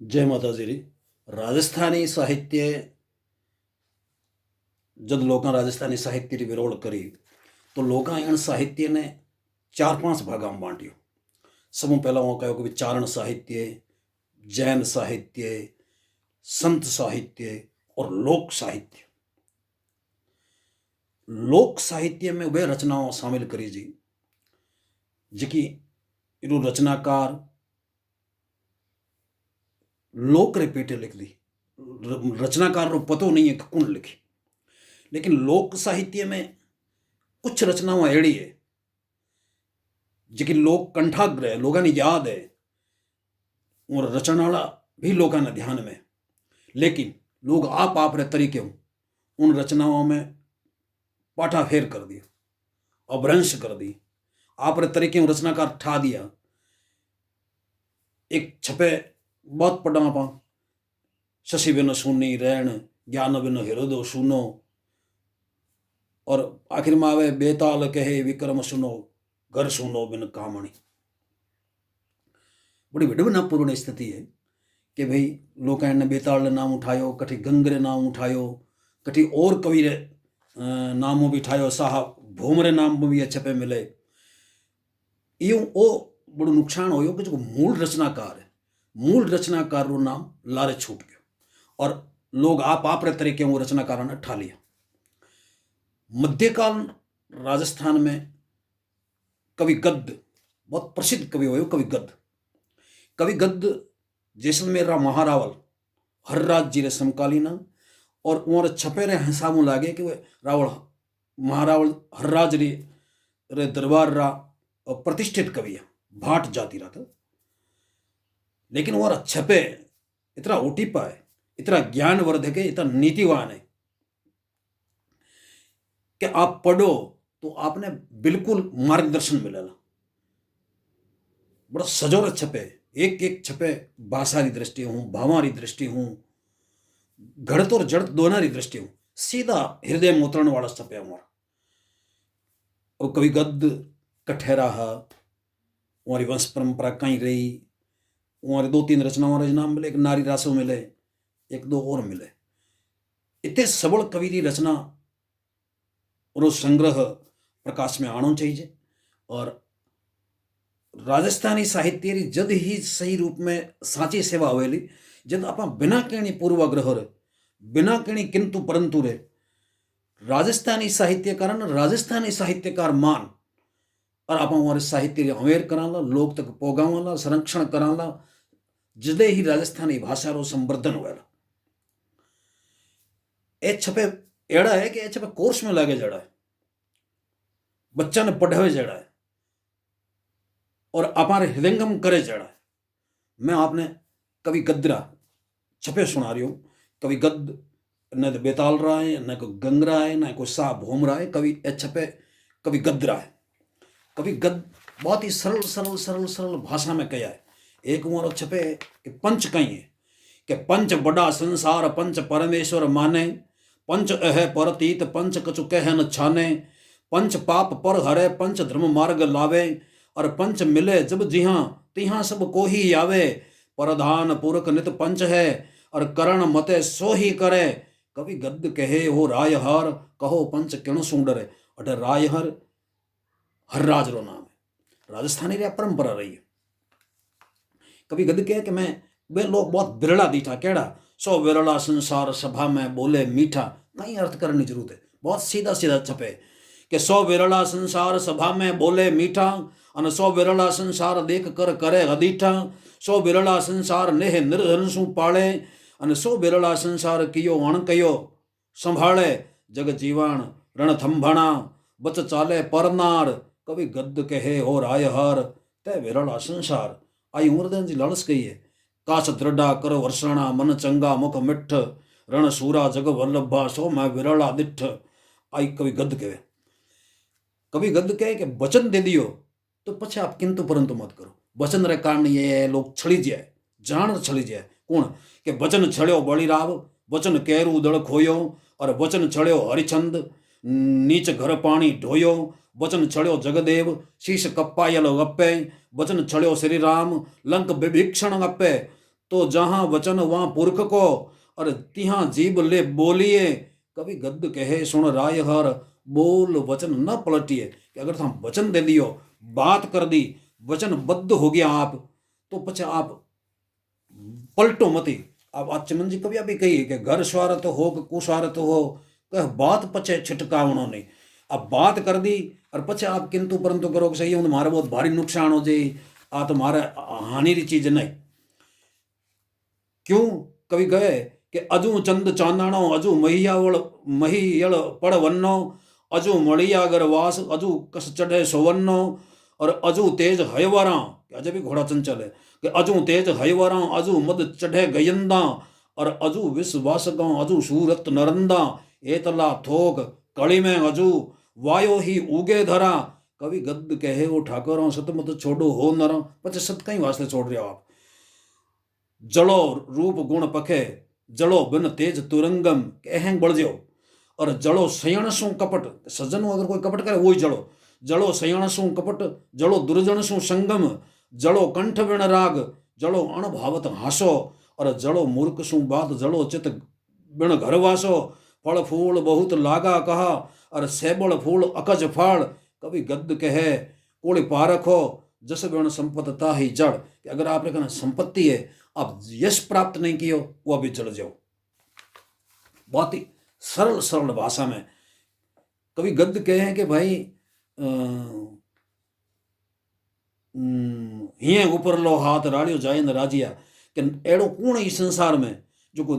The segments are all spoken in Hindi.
जय माता जी री। राजस्थानी साहित्य जब लोकां राजस्थानी साहित्य री विरोल करी तो लोकां इन साहित्य ने चार पांच भागां में बांटियो। सबों पहला वो कहो कि चारण साहित्य, जैन साहित्य, संत साहित्य और लोक साहित्य। लोक साहित्य में वे रचनाओं शामिल करी जी जिकी इरो रचनाकार लोक रे पेटे लिख दी। रचनाकार रो पतो नहीं है कि कौन लिखी, लेकिन लोक साहित्य में कुछ रचनाओं एड़ी है जिकी लोक कंठाग्र है, लोगों ने याद है और रचनाला भी लोगों ने ध्यान में, लेकिन लोग आप रे तरीके उन रचनाओं में पाठा फेर कर दिया, अपभ्रंश कर दी, आप रे तरीके रचनाकार ठा दिया। एक छपे बहुत पढ़ा आप शशि बिन सुनी रैण, ज्ञान बिन हृदय सुनो, और आखिर में आवे बेताल कहे विक्रम सुनो, घर सुनो बिन कामणी। बड़ी विडम्बनापूर्ण स्थिति है कि भाई लोग ने बेताल नाम उठायो, कठी गंगरे नाम उठायो, कठी और कवि रे नामों भी उठायो, साहब भूमरे नाम भी छपे मिले। यूं ओ बड़ो नुकसान हो कि जो मूल रचनाकार है, मूल रचनाकार रो नाम लारे छूट गयो और लोग आप रे तरीके वो रचनाकार ने ठा लिया। मध्यकाल राजस्थान में कवि गद्य बहुत प्रसिद्ध कवि हो, कवि गद्य। कवि गद्य जैसलमेर रा महारावल हरराज जी रे समकालीन और उन छपे रे हिसाबों लागे कि वे रावल महारावल हरराज रे दरबार रा प्रतिष्ठित कवि है, भाट जाति रहा था। लेकिन वो छपे इतना ओटीपा है, इतना ज्ञानवर्धक है, इतना नीतिवान है कि आप पढ़ो तो आपने बिल्कुल मार्गदर्शन मिलेगा। बड़ा सजोर छपे, एक एक छपे भाषा की दृष्टि हूं, भावा री दृष्टि हूं, घड़त और जड़त दोनों की दृष्टि हूं, सीधा हृदय में उतरने वाला छपे हमारा। और कवि गद्य कठेरा है, हमारी वंश परंपरा कहीं रही, हमारे दो तीन रचनाओं रे नाम मिले, एक नारी रासो मिले, एक दो और मिले। इतने सबल कवि की रचना और संग्रह प्रकाश में आना चाहिए। और राजस्थानी साहित्य री जद ही सही रूप में साची सेवा होएली जद आप बिना कहनी पूर्वाग्रह रे, बिना कहनी किंतु परंतु रे राजस्थानी साहित्यकार राजस्थानी साहित्यकार मान और आप हमारे साहित्य अवेयर कराला, लोग तक पोगावाला, संरक्षण कराला, जिदे ही राजस्थानी भाषा रो संवर्धन होएला। ए छपे एड़ा है कि ए छपे कोर्स में लागे जड़ा है, बच्चा ने पढ़ावे जड़ा है और हमारे हृदयंगम करे जड़ा है। मैं आपने कवि गद्रा छपे सुना रही हूं। कवि गद्य न तो बेताल रहा है, न कोई गंगरा है, न कोई सा भूम रहा है, कवि छपे कवि गद्रा है। कवि गद्य बहुत ही सरल सरल सरल सरल भाषा में कहा है। एक मोर छपे कि पंच कहीं है कि पंच बड़ा संसार पंच परमेश्वर माने, पंच अह परतीत पंच कछु कह न छाने, पंच पाप पर हरे पंच धर्म मार्ग लावे, और पंच मिले जब जिहां तिहां सब को ही आवे, प्रधान पुरख नित पंच है और करण मते सो ही करे, कवि गद्य कहे हो रायहर कहो पंच किण सुंडरे। अटे रायहर हरराज रो नाम है, राजस्थानी री परंपरा रही है। कवि गद्य कहे कि मैं वे लोग बहुत बिरला दीठा केड़ा, सो विरला संसार सभा में बोले मीठा। कहीं अर्थ करने की जरूरत है, बहुत सीधा सीधा छपे कि सो विरला संसार सभा में बोले मीठा, अन सो विरला संसार देख कर करे अदीठा, सो विरला संसार नेह निर्धन सु पाले, अन सो विरला संसार कियो अण कयो संभाले, जग जीवान रण थंभणा बच चाले परनार, कवि गद्य कहे हो रायहार ते विरला संसार। आई उमरदन जी लालस कही है, काश दृढ़ा कर वर्षणा मन चंगा मुख मिठ, रण सूरा जग वल्लभा सो मैं विरला दिठ। आई कवि गद्य कहे, कवि गद्य कहे कि वचन दे दियो तो पछे आप किंतु परंतु मत करो। वचन रे कारण ये लोग छड़ी जाए, जान छड़ी जाए। कौन के वचन छड़ियो बलिराव, वचन केरू दल खोयो, और वचन छड़ियो हरिचंद नीच घर पानी ढोयो, वचन छड़ियो जगदेव शीश कप्पायल गप्पे, वचन छड़ियो श्री राम लंक विभीषण गप्पे, तो जहां वचन वहां पुरख को, और तिहां जीभ ले बोलिए। कभी गद्द कहे सुन राय हर, बोल वचन न पलटिए। कि अगर तुम वचन दे दियो, बात कर दी, वचनबद्ध हो गया आप, तो पछे आप पलटो मती। आप आज चमन जी कभी अभी कही कि घर स्वार्थ हो कि कुस्वार्थ हो, कह बात पछे छिटकावणो नहीं। अब बात कर दी और पछे आप किंतु परंतु करो कि सही मारे बहुत भारी नुकसान हो जाए, आ तो मारे हानि री चीज नहीं। क्यों कवि कहे कि अजू चंद चांदाणो, अजू महियल पड़ वन्नो, अजू मड़िया गरवास, अजू कस चढ़े सोवन्नो, और अजू तेज हयवरा। अजय भी घोड़ा चंचल है कि अजू तेज हयवरा, अजू मद चढ़े गयंदा, और अजू विश्वास गांव, अजू सूरत नरंदा, एतला थोक कड़ी में अजू वायो ही उगे धरा। कवि गद्द कहे वो ठाकुर सत मत छोड़ो हो नरा। पचे सत कहीं वास्ते छोड़ रहे हो आप। जड़ो रूप गुण पखे, जड़ो बिन तेज तुरंगम, अहंग बढ़ जाओ। और जड़ो सयण सु कपट, सज्जन अगर कोई कपट करे वही जड़ो। जड़ो सयण सु कपट, जड़ो दुर्जन सु संगम, जड़ो कंठ बिन राग, जड़ो अणभावत हासो, और जड़ो मूर्ख सु बात, जड़ो चित बिन घर वासो। फल फूल बहुत लागा कहा, और सेबल फूल अकज फाड़। कभी गद्द कहे कोड़ी पारखो, जस बिन संपत ताही जड़। अगर आपने कहना संपत्ति है, आप यश प्राप्त नहीं कियो, वो अभी जड़ जाओ। बहुत ही सरल सरल भाषा में कभी गद्द कहे हैं कि भाई हिये ऊपर लो हाथ राड़ियो जाए न राजिया। कि एड़ो कौन इस संसार में जो को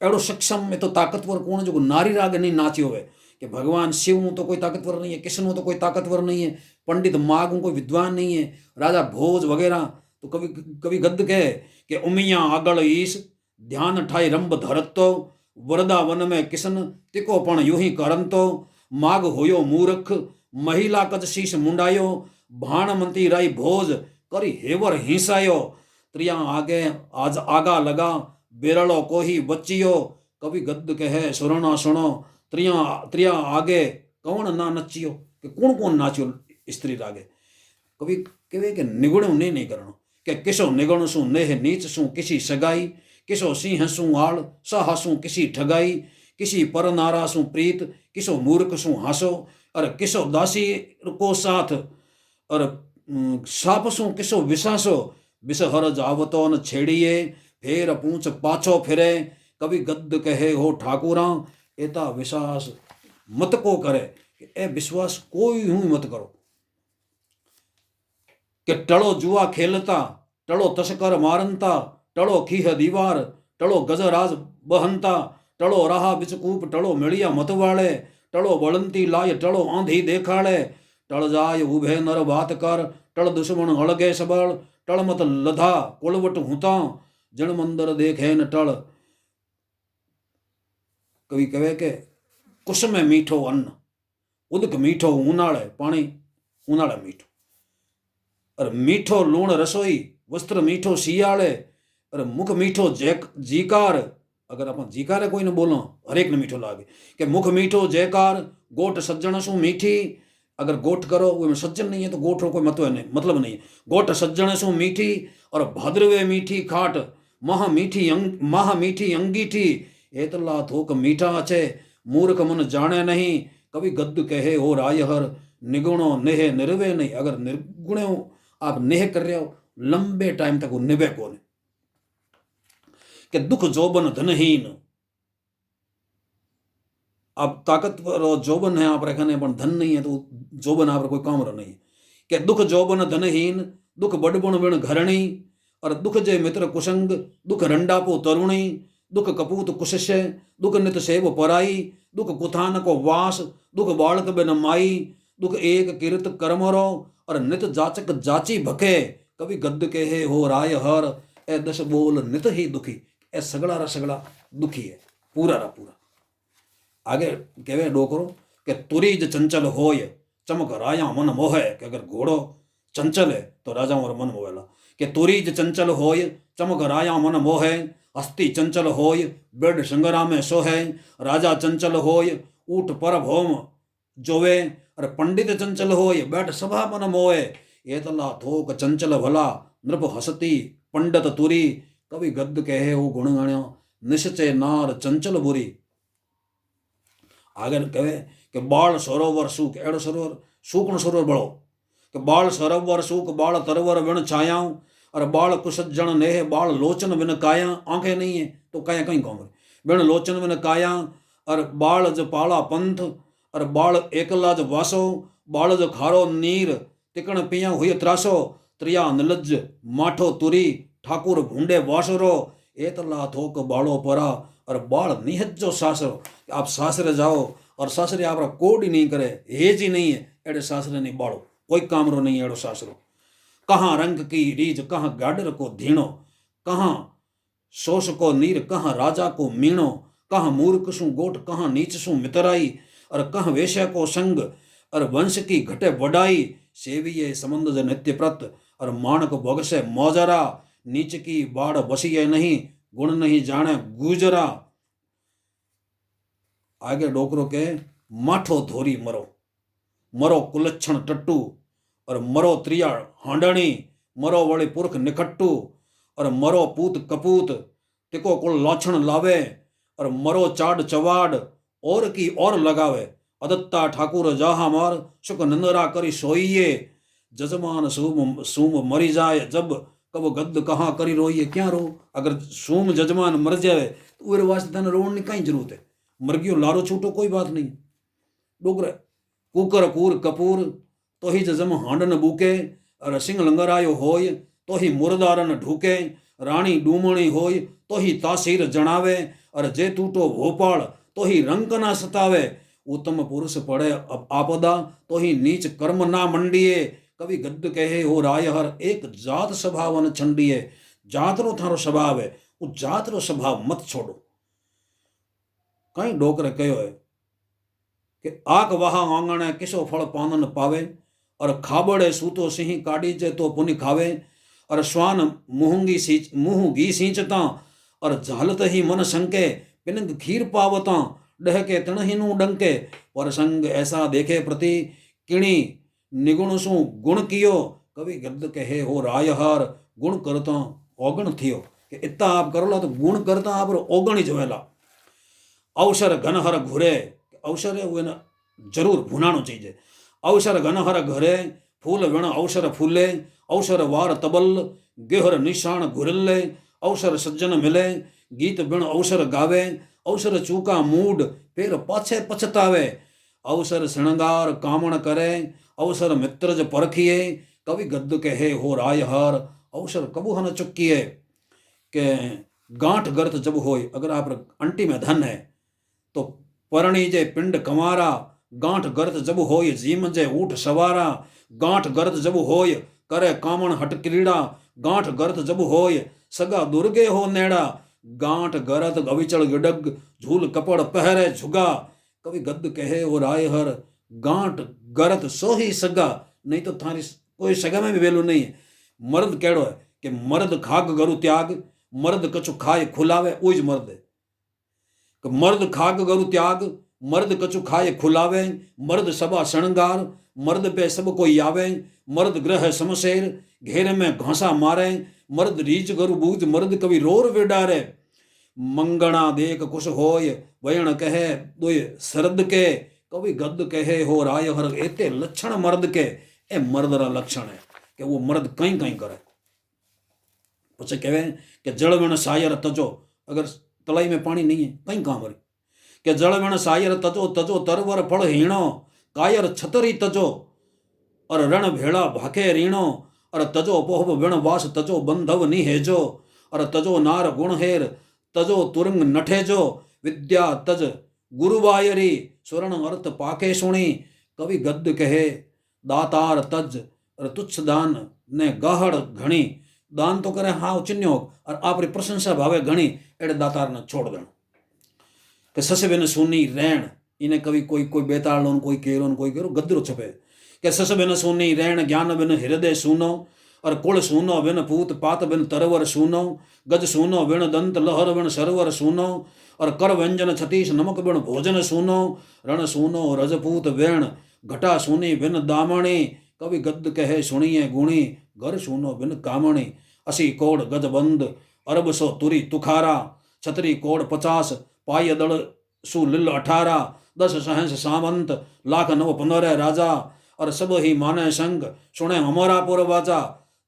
एड़ो सक्षम में तो ताकतवर कौन जो को नारी राग नहीं नाचियो है। कि भगवान शिव तो कोई ताकतवर नहीं है, कृष्ण तो कोई ताकतवर नहीं है, पंडित माग कोई विद्वान नहीं है, राजा भोज वगैरह। तो कभी कभी गद्द कहे कि उमिया आगल ईश, ध्यान ठाई रंब धरतो, वृंदावन में किशन तिको पण यूं ही करंतो। माग होयो मूर्ख, महिला कज शीश मुंडायो, भाणमंती राई भोज करी हेवर हिंसायो। त्रिया आगे आज आगा लगा, बेरलो को ही बच्चियो। कभी गद्द कहे सुरना सुनो, त्रिया त्रिया आगे कौन ना नचियो। कि कौन कौन नाचियो स्त्री रागे। कभी कहे कि निगुण नहीं करणो। कि किसो निगुण सु नेह नीच सु किसी सगाई, किसो सिंह सु आड़ साह सु किसी ठगाई, किसी पर नारा सु प्रीत, किसो मूर्ख सु हासो, और किसो दासी को साथ, और साप सु किसो विसासो। विषहर जावतो न छेड़िए, फेर पूछ पाछो फिरे। कभी गद्द कहे हो ठाकुरा, एता विश्वास मत को करे। ए विश्वास कोई हूं मत करो। कि टड़ो जुआ खेलता, टड़ो तस्कर मारंता, टड़ो खीह दीवार, टड़ो गजराज बहंता, टड़ो रहा बिचकूप, टड़ो मिड़िया मतवाड़े, टड़ो बड़ंती लाय, टड़ो आंधी देखाड़े। टड़ जाय उभे नर बात कर, टड़ दुश्मन हड़गे सबल, टड़ मत लधा कुलवट हुता, जन मंदर देखे न टड़। कवि कहे के कुश में मीठो अन्न, उदक मीठो ऊनाड़े पानी, ऊनाड़े मीठो, और मीठो लूण रसोई, वस्त्र मीठो सियाड़े, और मुख मीठो जीकार। अगर अपन जीकार कोई ने बोलो हरेक ने मीठो लागे। कि मुख मीठो जयकार, गोट सज्जन सु मीठी। अगर गोट करो वो सज्जन नहीं है तो गोट रो कोई मतलब नहीं है। गोट सज्जन सु मीठी, और भद्रवे मीठी खाट, महा मीठी अंगीठी। एतला थोक मीठा अच्छे, मूर्ख मन जाने नहीं। कभी गद्द कहे हो रायहर, निगुणो नेह निर्वे नहीं। अगर निर्गुण आप नेह कर रहे हो, लंबे टाइम तक वो निभे को नहीं। कि दुख जोबन धनहीन, आप ताकतवर और जोबन है आप रखने पर धन नहीं है तो जोबन आप कोई काम नहीं है। कि दुख जोबन धनहीन, दुख बड़बुण बिन घरणी, और दुख जय मित्र कुसंग, दुख रंडापो तरुणी, दुख कपूत कुशस्य, दुख नित सेव पराई, दुख कुथान को वास, दुख बालक बिन माई, दुख एक किरत कर्मरो, और नित जाचक जाची भखे। कभी गद्द कहे हो राय हर, ए दस बोल नित ही दुखी। ए सगड़ा रा सगड़ा दुखी है, पूरा रा पूरा। आगे कहे डोकरो कि तुरीज चंचल होय, चमक राया मन मोहे। कि अगर घोड़ो चंचल है तो राजा और मन मोहेला। कि तुरीज चंचल होय, चमक राया मन मोहे। हस्ती चंचल होय, बेड संग्राम में सोहे। राजा चंचल होय, ऊट पर भौम जोवे, और पंडित चंचल होय, बैठ सभा मन मोहे। एतला थोक चंचल भला, नृप हसती पंडित तुरी। कवि गद्द कहे हो गुण गण्यो, निश्चय नार चंचल बुरी। आगे कहे कि बाल सरोवर सूख, एड़ो सरोवर सूखण सरोवर बड़ो, कि बाल सरोवर सूख बाल तरवर विण छायाऊं, और बाल कुसज्जन नेह बाल लोचन बिन काया। आंखें नहीं है तो काया कहीं कौन बिन लोचन बिन काया, और बाल ज पाला पंथ, और बाल एकला ज वासो, बाल ज खारो नीर तिकण पिया हुई त्रासो, त्रिया निलज माठो तुरी, ठाकुर भूंडे वासरो, एतला थोक बालो परा, और बाल निहज्जो सासरो। आप सासरे जाओ और सासरे आप कोड ही नहीं करे, हेज ही नहीं है, एड़े सासरे नहीं बाड़ो, कोई कामरो नहीं एड़ो सासरो। कहाँ रंग की रीझ कहाँ गाडर को धीणो, कहाँ सोस को नीर कहाँ राजा को मीणो, कहाँ मूर्ख सु गोट कहाँ नीच सु मितराई, और कहाँ वेश्या को संग, और वंश की घटे वडाई, सेविये संबंध ज नित्य प्रत, और माणक बगसे मौजरा, नीच की बाढ़ बसिए नहीं, गुण नहीं जाने गुजरा। आगे डोकरो के माठो धोरी मरो, मरो कुलच्छण टट्टू, और मरो त्रिया हांडणी, मरो वળી पुरख निखट्टू, और मरो पूत कपूत, तिको कुल लाछण लावे, और मरो चाड चवाड, और की और लगावे, अदत्ता ठाकुर जाहा मार, सुख निंदरा करी सोइए, जजमान सूम सूम मरी जाए जब, कब गद्द कहाँ करी रोइए। क्या रो, अगर सूम जजमान मर जाए तो उरे वास्ते तने रोण की कहीं जरूरत है, मर गयो लारो छूटो कोई बात नहीं। डोगरे कुकर कूर कपूर, तो ही जजम हांडन बूके, और सिंह लंगरायो होय तो ही मुरदारन ढूके, राणी डूमणी होय तो ही तासीर जणावे, और जे टूटो भोपाल तो ही रंक ना सतावे, उत्तम पुरुष पड़े आपदा तो ही नीच कर्म ना मंडिए। कवि गद्द कहे हो राय हर, एक जात स्वभाव छंडिए। जात रो थारो स्वभाव है, वो जात रो स्वभाव मत छोड़ो। कई डोकरे कहो है कि आक वहा आंगणे किसो फल पानन पावे, और खाबड़े सूतो सिंह काढ़ीजे तो पुनि खावे, और श्वान मुँह घी सींचता, और झालत ही मन संके, पिनंग खीर पावता, डहके तणहिनु डंके, पर संग ऐसा देखे प्रति, किणी निगुण सु गुण कियो। कवि गद्द कहे हो राय हार, गुण करता ओगण थियो, कि इतना आप करोला तो गुण करता आप ओगण ही जोवेला। अवसर घन हर घुरे, अवसर है वो ना जरूर भुनानो चाहिए। अवसर घन हर घरे, फूल विण अवसर फूले, अवसर वार तबल, गेहर निशान घुरले, अवसर सज्जन मिले, गीत बिण अवसर गावे, अवसर चूका मूड फिर पाछे पछतावे, अवसर श्रृंगार कामण करे, अवसर मित्रज परखिए। कवि गद्द कहे हो राय हार, अवसर कबू हन चुकिए, के गांठ गर्त जब होय, अगर आप अंटी में धन है तो परणी पिंड कमारा, गांठ गर्त जब होय जीम जे ऊठ सवारा, गांठ गर्त जब होय करे कामण हट क्रीड़ा, गांठ गर्त जब होय सगा दुर्गे हो नेड़ा, गांठ गरत अविचल गिडग, झूल कपड़ पहरे झुगा। कवि गद्द कहे हो राय हर, गांठ गरत सो ही सगा, नहीं तो थारी कोई सगा में भी वेलू नहीं है। मर्द केड़ो है कि मर्द खाग गरु त्याग, मर्द कछु खाए खुलावे, ओज मर्द है। मर्द खाग गरु त्याग, मर्द कछु खाए खुलावे, मर्द सभा शणगार, मर्द पे सब कोई आवे, मर्द ग्रह समशेर, घेरे में घासा मारे, मर्द रीच गरु बूझ, मर्द कवि रोर विडारे, मंगणा देख कुश होय, वयण कहे दोय सरद के। कवि गद्द कहे हो राय हर, एते लक्षण मर्द के, ए मर्द रा लक्षण है कि वो मर्द कहीं कहीं करे। पछे कहे कि जल विण सायर तजो, अगर तलाई में पानी नहीं है कहीं कहाँ मरे, कि जल विण सायर तजो, तजो तरवर फल हीणो, कायर छतरी तजो, और रण भेड़ा भाके रीणो, और तजो पोहब विण वास, तजो बंधव निहेजो, और तजो नार गुण हेर, तजो तुरंग नठेजो, विद्या तज गुरुवायरी, स्वर्ण अर्थ पाके सुणी। कवि गद्द कहे दातार तज, और तुच्छ दान ने गाहड़ घणी, दान तो करे हाँ चिन्हो, और आपरी प्रशंसा भावे घणी, एड़े दातार ने छोड़ देना। कि सस बिन सुनी रैण, इन्हें कवि कोई कोई बेताल लोन, कोई केरोन, कोई केरो गद्दरो छपे, कि सस बिन सुनी रैण, ज्ञान बिन हृदय सूनो, और कुल सूनो बिन पूत, पात बिन तरवर सूनो, गज सूनो बिन दंत, लहर बिन सरवर सूनो, और कर व्यंजन छतीश, नमक बिन भोजन सूनो, रण सूनो रजपूत वेण, घटा सुनी बिन दामणी। कवि गद्द कहे सुनिए गुणी, घर सूनो बिन कामणी, असी कोड़ गज बंद, अरब सो तुरी तुखारा, छतरी कोड़ 50, पाई दड़ सु लिल 18, 10 सहस सामंत, लाख 9 15 राजा, और सब ही माने संग, सुने हमारा पुरवाचा,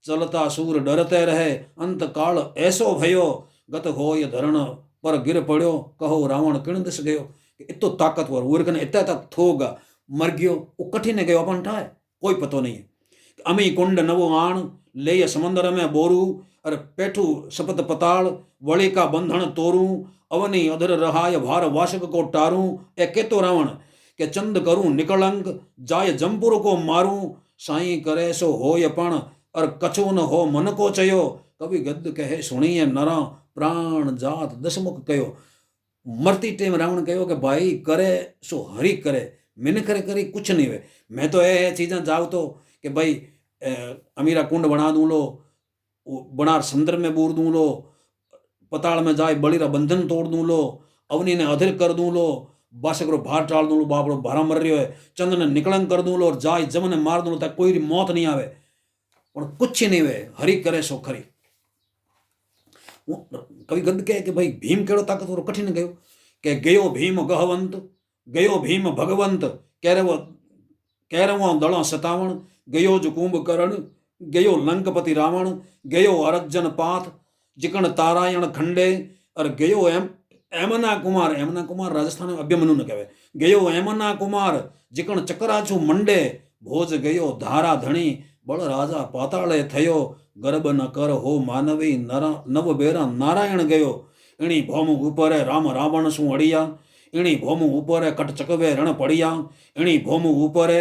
चलता सूर डरते रहे, अंत काल ऐसो भयो, गत होय धरण पर गिर पड़ो, कहो रावण किण दिस गयो। इतो ताकतवर उर्गन इतना तक थोगा मर गयो, वो कठिन गयो अपन ठाए कोई पतो नहीं है। अमी कुंड नवो आण, ले समंदर में बोरू, अरे पेठू सपत पताल, वली का बंधन तोरू, अवनी अधर रहाय भार वाशक को टारू। ए केतो रावण के चंद करूं निकलंक, जाय जमपुर को मारूं, साई करे सो होय पण, और कछु न हो मन को चयो। कवि गद्य कहे सुनिए नरा, प्राण जात दशमुख कयो। मरती टेम रावण कहो कि भाई करे सो हरि करे, मैंने करे करी कुछ नहीं वे। मैं तो ये चीज़ें जाओ तो कि भाई अमीरा कुंड बना दूं लो, बनार समुद्र में बूर दूं लो, पताल में जाए बड़ीरा बंधन तोड़ दूं लो, अवनी ने अधीर कर दूं लो, बासकरो भार टाल दूं लो, बापड़ो भारा मर रही है, चंद ने निकलंग कर दूं लो, और जाए जमन ने मार दूं लो, तक कोई मौत नहीं आवे, और कुछ नहीं वे, हरि करे सो खरी। कवि गद्य कहे कि भाई भीम केड़ो ताकतवर कठिन गयो, के गयो भीम गहवंत, गयो भीम भगवंत, कैरवो दड़ा 57, गयो जो कुंभकर्ण, गयो लंकपति रावण, गयो अरज्जन पाथ, जिकण तारायण खंडे, और गयो एमना कुमार, एमना कुमार राजस्थान में अभ्यमनु न कहे, गयो एमना कुमार, जिकण चक्राचू मंडे, भोज गयो धारा धणी, बड़ राजा पाताळे थयो, गर्भ न कर हो मानवी, नव बेरा नारायण गयो। इणी भौम ऊपर राम रावण सु अड़िया, इणी भौम ऊपर कट चकवे रण पड़िया, इणी भौम ऊपर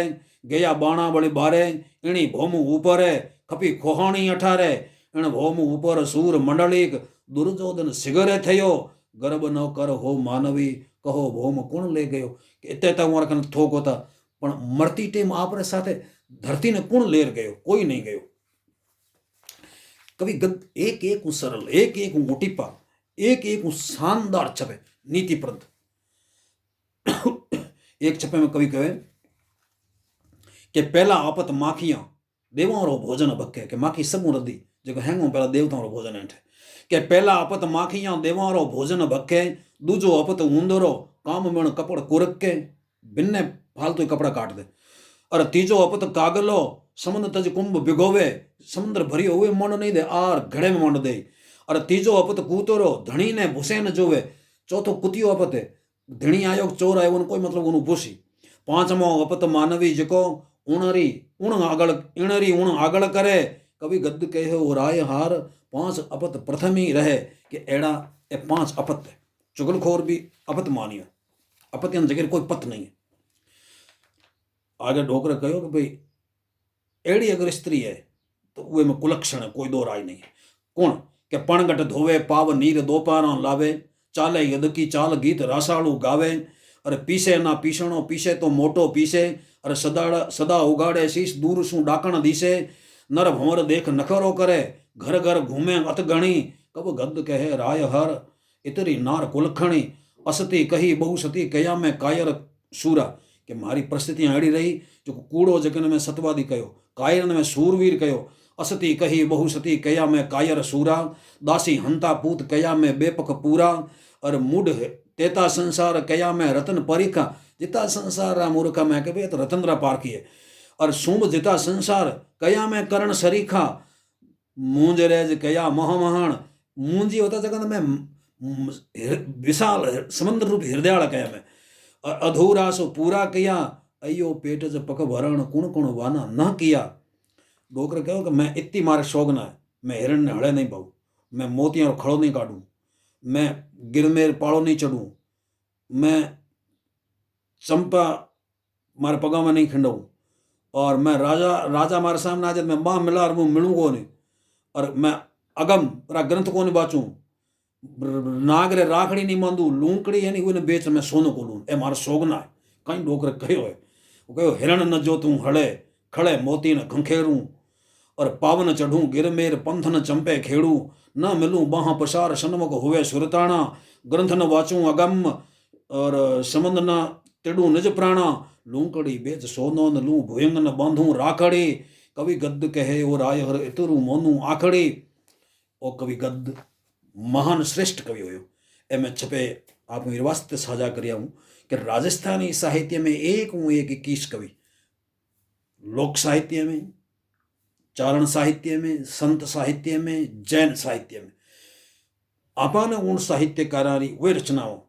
गया बाणा बड़े बारे, इणी भौम ऊपर खपी खोहाणी 18, इण भौम ऊपर सूर मंडलिक, दुर्योधन सिगरे थयो, गर्भ न कर हो मानवी, कहो भौम कोण ले गयो। इतने तक मारा कन थोक होता, पण मरती टेम आपरे साथे धरती ने कोण लेर गयो, कोई नहीं गयो। कवि गद्य एक एक सरल, एक एक मोटीपा, एक एक शानदार छपे नीतिप्रद। एक छपे में कवि कहे कि पहला आपत माखियां देवारो भोजन भक्के, के माखी सबू रदी जो हैंगो पहला देवताओं भोजन हेठे, के पहला आपत माखियां देवारो भोजन भक्के, दूजो आपत उंदरो काम मण कपड़ कुरके, बिन्ने फालतू कपड़ा काट दे, और तीजो आपत कागलो समुद्र तज कुंभ भिगोवे, समुद्र भरियो हुए मंड नहीं दे, आर घड़े में मंड दे, और तीजो अपत कूतरो धणी ने भूसे न जोवे, चौथो कुतियो अपत है धणी आयो चोर आयो उन कोई मतलब उन भूसी, पांचमो अपत मानवी जको उणरी उण आगल इणरी उण आगल करे। कवि गद्य कहे हो राय हार, 5 अपत प्रथम ही रहे, कि एड़ा ए 5 अपत है। चुगलखोर भी अपत मानियो, अपत जगह कोई पत नहीं है। आगे ढोकर कहो कि भाई एड़ी अगर स्त्री है तो वे में कुलक्षण है, कोई दो राय नहीं है। कौन के पणगट धोवे पाव नीर दोपारा लावे, चाले यद की चाल गीत रासाड़ू गावे, अरे पीसे ना पीसणो पीसे तो मोटो पीसे, अरे सदा उगाड़े शीश दूर सु डाकण दिसे, नर भंवर देख नखरो करे, घर घर घूमे अत गणी। कब गद्य कहे राय हर, इतरी नार कुलखणी, असती कही बहुसती कया में कायर सूरा, कि मारी परिस्थितियां अड़ी रही जो कूड़ो जगन में सतवादी कयो, कायरन में सूरवीर कयो, असती कही बहुसती कया में कायर सूरा, दासी हंता पूत कया में बेपक पूरा, और मूढ़ तेता संसार कया में रतन परीखा, जिता संसार मूर्खा में कहे तो रतनरा पारखी है, और सुंभ जिता संसार कया में करण सरीखा, मूंज रेज कया महामहान, मूंजी होता जगन में विशाल समुद्र रूप हृदयाल कया में, और अधूरा सो पूरा किया, अयो पेट ज पक भरण कुण कुण वाना न किया। डोकर कहो कि मैं इतनी मारे शौक ना है, मैं हिरण ने हड़े नहीं पाऊँ, मैं मोतियां खड़ो नहीं काटूँ, मैं गिरमेर पाड़ो नहीं चढ़ूँ, मैं चंपा मारे पगा में नहीं खिंडाऊँ, और मैं राजा मारे सामने आ जाए मैं माँ मिला और मैं मिलूँ को नहीं, और मैं अगम ग्रंथ को नहीं बाचूँ, नागरे राखड़ी नहीं मांदू, लूंकड़ी है नहीं वो बेच मैं सोनो को लूँ, ए मारा सोगना है। कहीं डोकर कहो है, वो कहो हिरण न जो तू हड़े खड़े मोती न खंखेरूं, और पावन चढ़ूं गिरमेर पंथ न चंपे खेड़ू, न मिलूं बाह पसार सन्मुख हुए सुरताना, ग्रंथ न वाचूं अगम और समंद न तिड़ू निज प्राणा, लूंकड़ी बेच सोनो न लूं भुयंग न बांधूं राखड़ी। कवि गद्य कहे ओ राय हर इतरू मोनू आखड़ी। ओ कवि गद्य महान श्रेष्ठ कवि हुयो। ए मैं छपे आप वास्ते साझा करिया हूँ कि राजस्थानी साहित्य में एक हूँ एक 21 कवि, लोक साहित्य में, चारण साहित्य में, संत साहित्य में, जैन साहित्य में आपाने उन साहित्यकारानी वे रचनाओं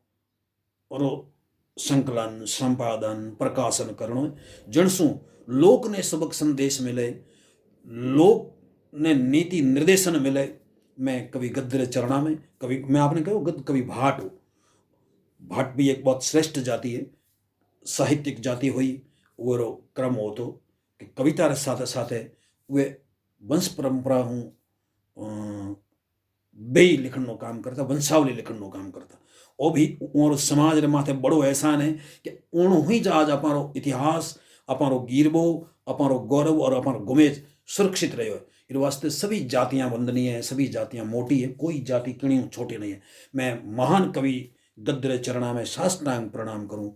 और संकलन संपादन प्रकाशन करणो जणसू लोक ने सबक संदेश मिले, लोक ने नीति निर्देशन मिले। मैं कवि गद्य चरणा में कवि मैं आपने कहो गद्य कवि भाट हूँ। भाट भी एक बहुत श्रेष्ठ जाति है, साहित्यिक जाति हुई। वो क्रम हो तो कि कविता रे साथे साथे वे वंश परंपरा हूँ बेई लिखण नो काम करता, वंशावली लिखण नो काम करता। ओ भी और समाज रे माथे बड़ो एहसान है कि उन ही आज अपारो इतिहास, अपारो गिरबो, अपारो गौरव और अपारो गुमेज सुरक्षित रहे हो। इस वास्ते सभी जातियां वंदनीय है, सभी जातियां मोटी है, कोई जाति किणी छोटी नहीं है। मैं महान कवि गद्य चरणा में साष्टांग प्रणाम करूं।